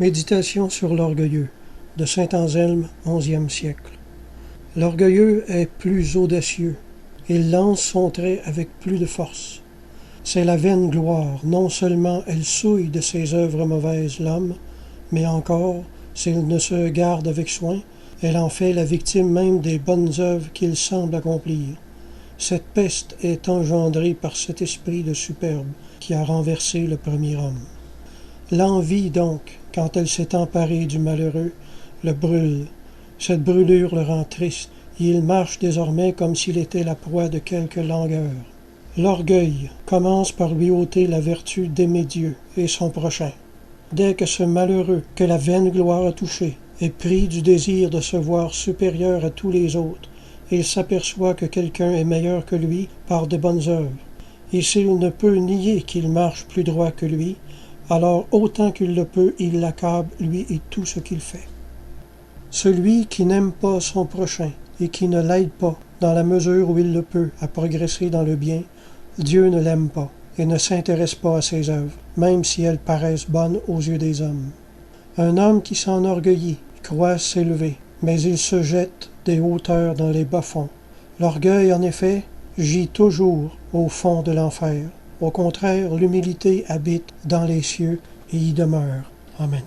Méditation sur l'orgueilleux, de saint Anselme, XIe siècle. L'orgueilleux est plus audacieux, il lance son trait avec plus de force. C'est la vaine gloire, non seulement elle souille de ses œuvres mauvaises l'homme, mais encore, s'il ne se garde avec soin, elle en fait la victime même des bonnes œuvres qu'il semble accomplir. Cette peste est engendrée par cet esprit de superbe qui a renversé le premier homme. L'envie, donc, quand elle s'est emparée du malheureux, le brûle. Cette brûlure le rend triste, et il marche désormais comme s'il était la proie de quelque langueur. L'orgueil commence par lui ôter la vertu d'aimer Dieu et son prochain. Dès que ce malheureux, que la vaine gloire a touché, est pris du désir de se voir supérieur à tous les autres, il s'aperçoit que quelqu'un est meilleur que lui par de bonnes œuvres. Et s'il ne peut nier qu'il marche plus droit que lui, alors autant qu'il le peut, il l'accable, lui et tout ce qu'il fait. Celui qui n'aime pas son prochain et qui ne l'aide pas, dans la mesure où il le peut, à progresser dans le bien, Dieu ne l'aime pas et ne s'intéresse pas à ses œuvres, même si elles paraissent bonnes aux yeux des hommes. Un homme qui s'enorgueillit croit s'élever, mais il se jette des hauteurs dans les bas-fonds. L'orgueil, en effet, gît toujours au fond de l'enfer. Au contraire, l'humilité habite dans les cieux et y demeure. Amen.